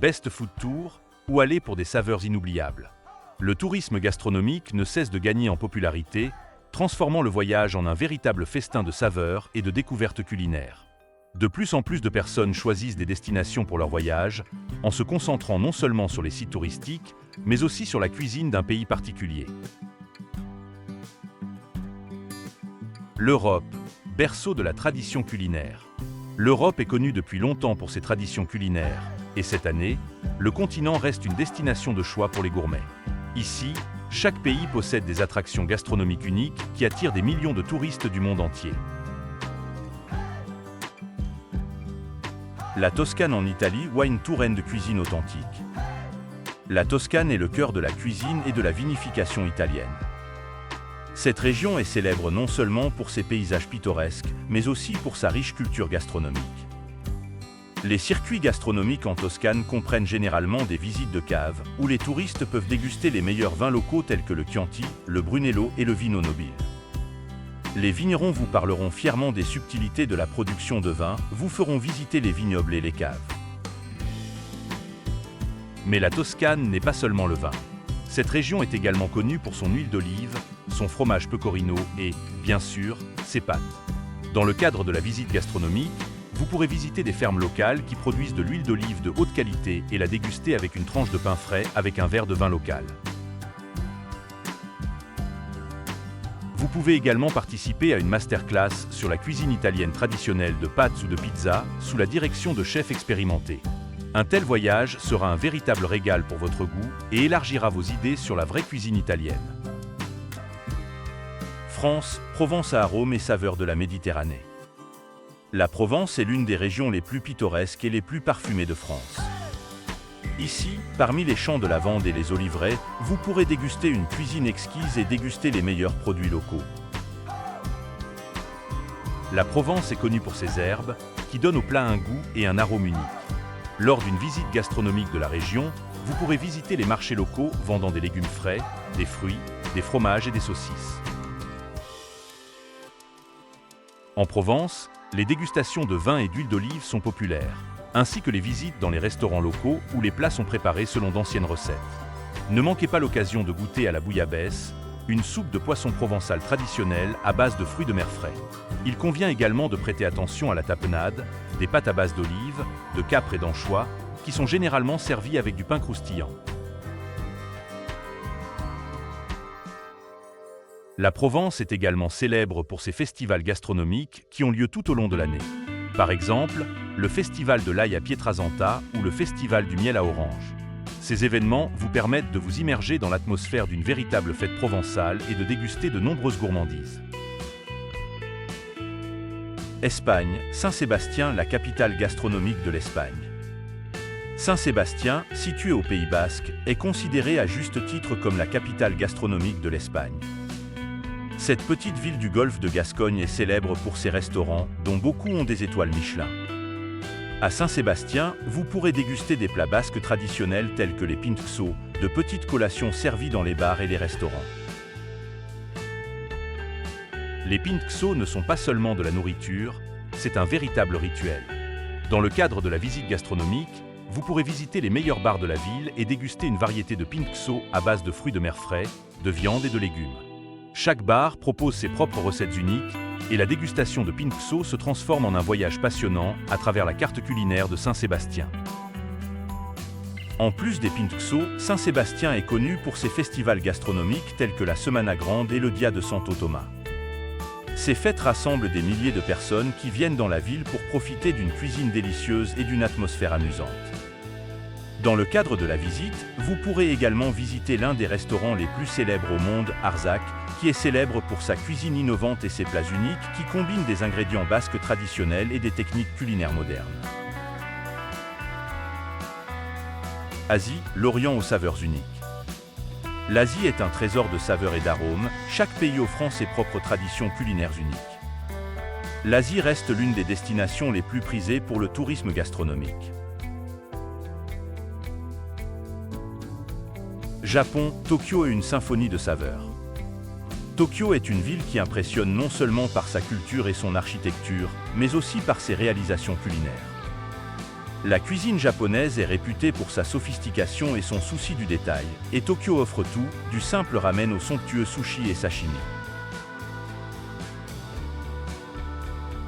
Best Food Tour, ou aller pour des saveurs inoubliables. Le tourisme gastronomique ne cesse de gagner en popularité, transformant le voyage en un véritable festin de saveurs et de découvertes culinaires. De plus en plus de personnes choisissent des destinations pour leur voyage, en se concentrant non seulement sur les sites touristiques, mais aussi sur la cuisine d'un pays particulier. L'Europe, berceau de la tradition culinaire. L'Europe est connue depuis longtemps pour ses traditions culinaires, et cette année, le continent reste une destination de choix pour les gourmets. Ici, chaque pays possède des attractions gastronomiques uniques qui attirent des millions de touristes du monde entier. La Toscane en Italie voit une touraine de cuisine authentique. La Toscane est le cœur de la cuisine et de la vinification italienne. Cette région est célèbre non seulement pour ses paysages pittoresques, mais aussi pour sa riche culture gastronomique. Les circuits gastronomiques en Toscane comprennent généralement des visites de caves, où les touristes peuvent déguster les meilleurs vins locaux tels que le Chianti, le Brunello et le Vino Nobile. Les vignerons vous parleront fièrement des subtilités de la production de vin, vous feront visiter les vignobles et les caves. Mais la Toscane n'est pas seulement le vin. Cette région est également connue pour son huile d'olive, son fromage pecorino et, bien sûr, ses pâtes. Dans le cadre de la visite gastronomique, vous pourrez visiter des fermes locales qui produisent de l'huile d'olive de haute qualité et la déguster avec une tranche de pain frais avec un verre de vin local. Vous pouvez également participer à une masterclass sur la cuisine italienne traditionnelle de pâtes ou de pizza sous la direction de chefs expérimentés. Un tel voyage sera un véritable régal pour votre goût et élargira vos idées sur la vraie cuisine italienne. France, Provence à arômes et saveurs de la Méditerranée. La Provence est l'une des régions les plus pittoresques et les plus parfumées de France. Ici, parmi les champs de lavande et les oliveraies, vous pourrez déguster une cuisine exquise et déguster les meilleurs produits locaux. La Provence est connue pour ses herbes, qui donnent au plat un goût et un arôme unique. Lors d'une visite gastronomique de la région, vous pourrez visiter les marchés locaux vendant des légumes frais, des fruits, des fromages et des saucisses. En Provence, les dégustations de vin et d'huile d'olive sont populaires, ainsi que les visites dans les restaurants locaux où les plats sont préparés selon d'anciennes recettes. Ne manquez pas l'occasion de goûter à la bouillabaisse, une soupe de poisson provençal traditionnelle à base de fruits de mer frais. Il convient également de prêter attention à la tapenade, des pâtes à base d'olive, de capre et d'anchois, qui sont généralement servies avec du pain croustillant. La Provence est également célèbre pour ses festivals gastronomiques qui ont lieu tout au long de l'année. Par exemple, le Festival de l'ail à Pietrasanta ou le Festival du miel à orange. Ces événements vous permettent de vous immerger dans l'atmosphère d'une véritable fête provençale et de déguster de nombreuses gourmandises. Espagne, Saint-Sébastien, la capitale gastronomique de l'Espagne. Saint-Sébastien, situé au Pays Basque, est considéré à juste titre comme la capitale gastronomique de l'Espagne. Cette petite ville du golfe de Gascogne est célèbre pour ses restaurants, dont beaucoup ont des étoiles Michelin. À Saint-Sébastien, vous pourrez déguster des plats basques traditionnels tels que les pinxo, de petites collations servies dans les bars et les restaurants. Les pinxo ne sont pas seulement de la nourriture, c'est un véritable rituel. Dans le cadre de la visite gastronomique, vous pourrez visiter les meilleurs bars de la ville et déguster une variété de pinxo à base de fruits de mer frais, de viande et de légumes. Chaque bar propose ses propres recettes uniques et la dégustation de pinxo se transforme en un voyage passionnant à travers la carte culinaire de Saint-Sébastien. En plus des pinxo, Saint-Sébastien est connu pour ses festivals gastronomiques tels que la Semana Grande et le Dia de Santo Thomas. Ces fêtes rassemblent des milliers de personnes qui viennent dans la ville pour profiter d'une cuisine délicieuse et d'une atmosphère amusante. Dans le cadre de la visite, vous pourrez également visiter l'un des restaurants les plus célèbres au monde, Arzac, qui est célèbre pour sa cuisine innovante et ses plats uniques qui combinent des ingrédients basques traditionnels et des techniques culinaires modernes. Asie, l'Orient aux saveurs uniques. L'Asie est un trésor de saveurs et d'arômes, chaque pays offrant ses propres traditions culinaires uniques. L'Asie reste l'une des destinations les plus prisées pour le tourisme gastronomique. Japon, Tokyo est une symphonie de saveurs. Tokyo est une ville qui impressionne non seulement par sa culture et son architecture, mais aussi par ses réalisations culinaires. La cuisine japonaise est réputée pour sa sophistication et son souci du détail, et Tokyo offre tout, du simple ramen au somptueux sushi et sashimi.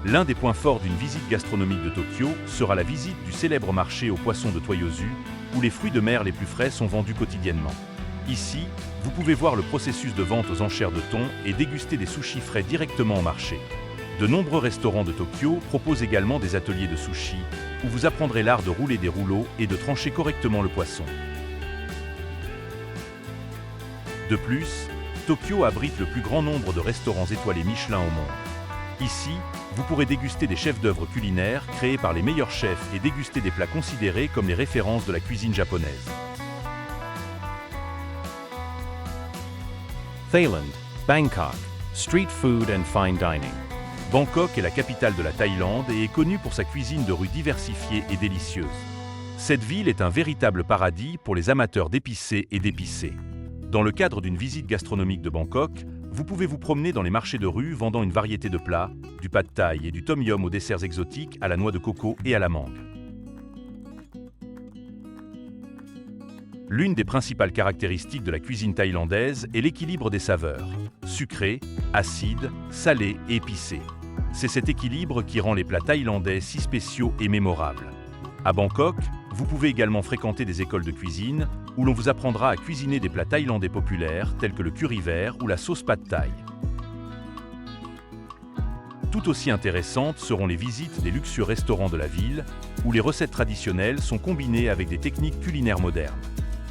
L'un des points forts d'une visite gastronomique de Tokyo sera la visite du célèbre marché aux poissons de Toyosu, où les fruits de mer les plus frais sont vendus quotidiennement. Ici, vous pouvez voir le processus de vente aux enchères de thon et déguster des sushis frais directement au marché. De nombreux restaurants de Tokyo proposent également des ateliers de sushi, où vous apprendrez l'art de rouler des rouleaux et de trancher correctement le poisson. De plus, Tokyo abrite le plus grand nombre de restaurants étoilés Michelin au monde. Ici, vous pourrez déguster des chefs-d'œuvre culinaires créés par les meilleurs chefs et déguster des plats considérés comme les références de la cuisine japonaise. Thailand, Bangkok, street food and fine dining. Bangkok est la capitale de la Thaïlande et est connue pour sa cuisine de rue diversifiée et délicieuse. Cette ville est un véritable paradis pour les amateurs d'épicés et d'épicés. Dans le cadre d'une visite gastronomique de Bangkok, vous pouvez vous promener dans les marchés de rue vendant une variété de plats, du pad thaï et du tom yum aux desserts exotiques à la noix de coco et à la mangue. L'une des principales caractéristiques de la cuisine thaïlandaise est l'équilibre des saveurs, sucrées, acides, salées et épicées. C'est cet équilibre qui rend les plats thaïlandais si spéciaux et mémorables. À Bangkok, vous pouvez également fréquenter des écoles de cuisine où l'on vous apprendra à cuisiner des plats thaïlandais populaires tels que le curry vert ou la sauce pad thaï. Tout aussi intéressantes seront les visites des luxueux restaurants de la ville où les recettes traditionnelles sont combinées avec des techniques culinaires modernes.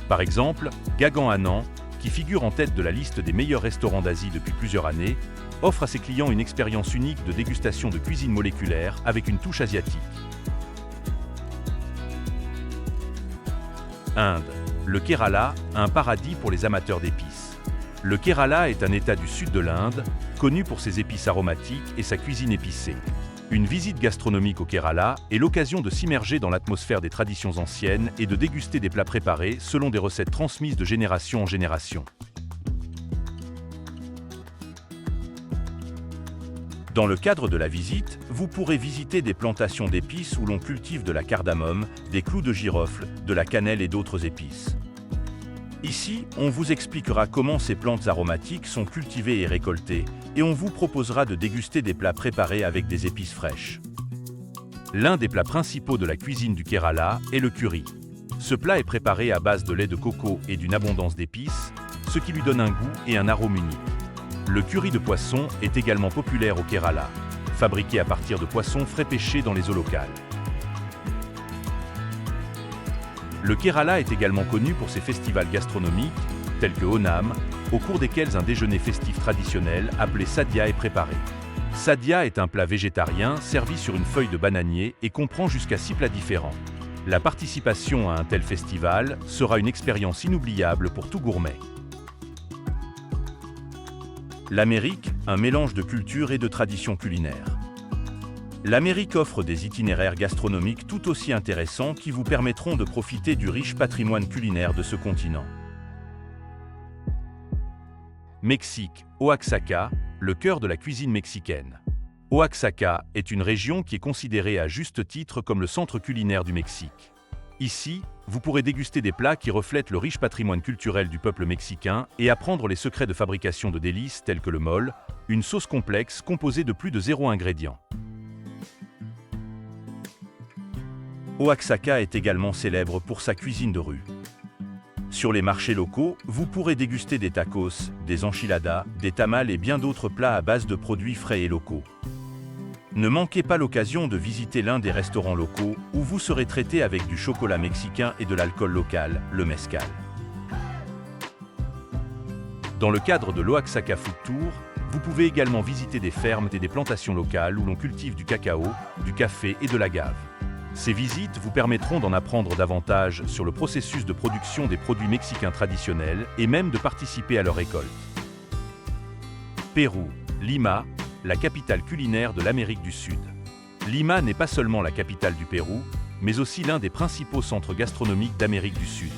Par exemple, Gagan Anan, qui figure en tête de la liste des meilleurs restaurants d'Asie depuis plusieurs années, offre à ses clients une expérience unique de dégustation de cuisine moléculaire avec une touche asiatique. Inde. Le Kerala, un paradis pour les amateurs d'épices. Le Kerala est un état du sud de l'Inde, connu pour ses épices aromatiques et sa cuisine épicée. Une visite gastronomique au Kerala est l'occasion de s'immerger dans l'atmosphère des traditions anciennes et de déguster des plats préparés selon des recettes transmises de génération en génération. Dans le cadre de la visite, vous pourrez visiter des plantations d'épices où l'on cultive de la cardamome, des clous de girofle, de la cannelle et d'autres épices. Ici, on vous expliquera comment ces plantes aromatiques sont cultivées et récoltées, et on vous proposera de déguster des plats préparés avec des épices fraîches. L'un des plats principaux de la cuisine du Kerala est le curry. Ce plat est préparé à base de lait de coco et d'une abondance d'épices, ce qui lui donne un goût et un arôme unique. Le curry de poisson est également populaire au Kerala, fabriqué à partir de poissons frais pêchés dans les eaux locales. Le Kerala est également connu pour ses festivals gastronomiques, tels que Onam, au cours desquels un déjeuner festif traditionnel appelé sadhya est préparé. Sadhya est un plat végétarien servi sur une feuille de bananier et comprend jusqu'à 6 plats différents. La participation à un tel festival sera une expérience inoubliable pour tout gourmet. L'Amérique, un mélange de culture et de traditions culinaires. L'Amérique offre des itinéraires gastronomiques tout aussi intéressants qui vous permettront de profiter du riche patrimoine culinaire de ce continent. Mexique, Oaxaca, le cœur de la cuisine mexicaine. Oaxaca est une région qui est considérée à juste titre comme le centre culinaire du Mexique. Ici, vous pourrez déguster des plats qui reflètent le riche patrimoine culturel du peuple mexicain et apprendre les secrets de fabrication de délices tels que le mole, une sauce complexe composée de plus de 0 ingrédients. Oaxaca est également célèbre pour sa cuisine de rue. Sur les marchés locaux, vous pourrez déguster des tacos, des enchiladas, des tamales et bien d'autres plats à base de produits frais et locaux. Ne manquez pas l'occasion de visiter l'un des restaurants locaux où vous serez traité avec du chocolat mexicain et de l'alcool local, le mezcal. Dans le cadre de l'Oaxaca Food Tour, vous pouvez également visiter des fermes et des plantations locales où l'on cultive du cacao, du café et de l'agave. Ces visites vous permettront d'en apprendre davantage sur le processus de production des produits mexicains traditionnels et même de participer à leur récolte. Pérou, Lima, la capitale culinaire de l'Amérique du Sud. Lima n'est pas seulement la capitale du Pérou, mais aussi l'un des principaux centres gastronomiques d'Amérique du Sud.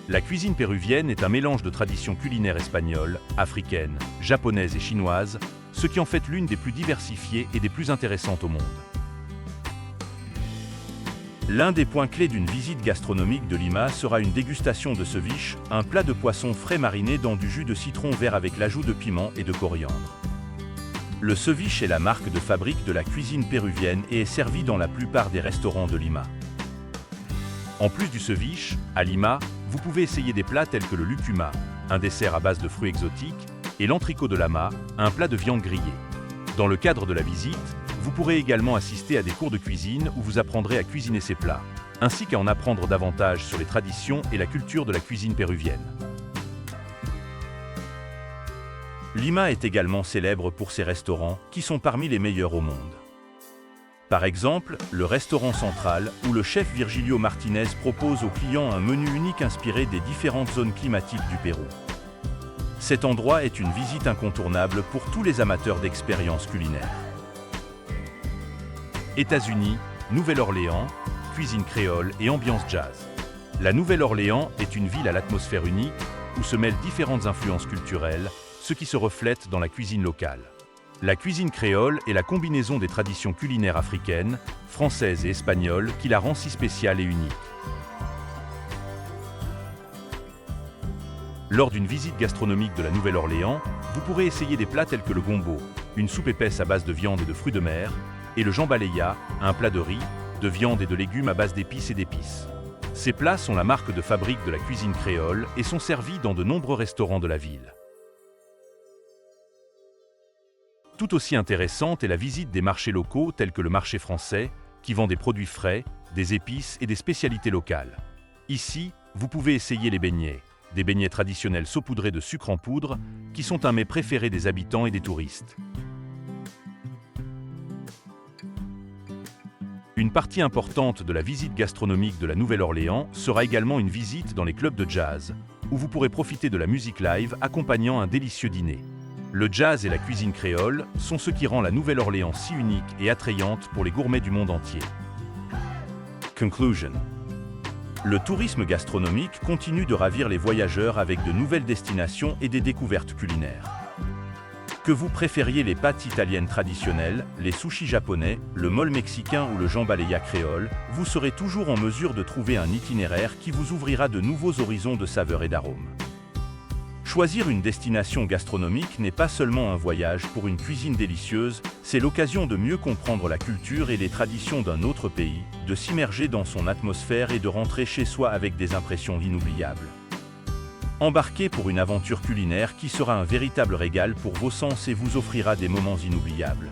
La cuisine péruvienne est un mélange de traditions culinaires espagnoles, africaines, japonaises et chinoises, ce qui en fait l'une des plus diversifiées et des plus intéressantes au monde. L'un des points clés d'une visite gastronomique de Lima sera une dégustation de ceviche, un plat de poisson frais mariné dans du jus de citron vert avec l'ajout de piment et de coriandre. Le ceviche est la marque de fabrique de la cuisine péruvienne et est servi dans la plupart des restaurants de Lima. En plus du ceviche, à Lima, vous pouvez essayer des plats tels que le lucuma, un dessert à base de fruits exotiques, et l'entricot de lama, un plat de viande grillée. Dans le cadre de la visite, vous pourrez également assister à des cours de cuisine où vous apprendrez à cuisiner ces plats, ainsi qu'à en apprendre davantage sur les traditions et la culture de la cuisine péruvienne. Lima est également célèbre pour ses restaurants, qui sont parmi les meilleurs au monde. Par exemple, le restaurant central, où le chef Virgilio Martinez propose aux clients un menu unique inspiré des différentes zones climatiques du Pérou. Cet endroit est une visite incontournable pour tous les amateurs d'expériences culinaires. États-Unis, Nouvelle-Orléans, cuisine créole et ambiance jazz. La Nouvelle-Orléans est une ville à l'atmosphère unique, où se mêlent différentes influences culturelles, ce qui se reflète dans la cuisine locale. La cuisine créole est la combinaison des traditions culinaires africaines, françaises et espagnoles qui la rend si spéciale et unique. Lors d'une visite gastronomique de la Nouvelle-Orléans, vous pourrez essayer des plats tels que le gombo, une soupe épaisse à base de viande et de fruits de mer, et le jambalaya, un plat de riz, de viande et de légumes à base d'épices et d'épices. Ces plats sont la marque de fabrique de la cuisine créole et sont servis dans de nombreux restaurants de la ville. Tout aussi intéressante est la visite des marchés locaux tels que le marché français, qui vend des produits frais, des épices et des spécialités locales. Ici, vous pouvez essayer les beignets, des beignets traditionnels saupoudrés de sucre en poudre, qui sont un mets préféré des habitants et des touristes. Une partie importante de la visite gastronomique de la Nouvelle-Orléans sera également une visite dans les clubs de jazz, où vous pourrez profiter de la musique live accompagnant un délicieux dîner. Le jazz et la cuisine créole sont ce qui rend la Nouvelle-Orléans si unique et attrayante pour les gourmets du monde entier. Conclusion. Le tourisme gastronomique continue de ravir les voyageurs avec de nouvelles destinations et des découvertes culinaires. Que vous préfériez les pâtes italiennes traditionnelles, les sushis japonais, le mole mexicain ou le jambalaya créole, vous serez toujours en mesure de trouver un itinéraire qui vous ouvrira de nouveaux horizons de saveurs et d'arômes. Choisir une destination gastronomique n'est pas seulement un voyage pour une cuisine délicieuse, c'est l'occasion de mieux comprendre la culture et les traditions d'un autre pays, de s'immerger dans son atmosphère et de rentrer chez soi avec des impressions inoubliables. Embarquez pour une aventure culinaire qui sera un véritable régal pour vos sens et vous offrira des moments inoubliables.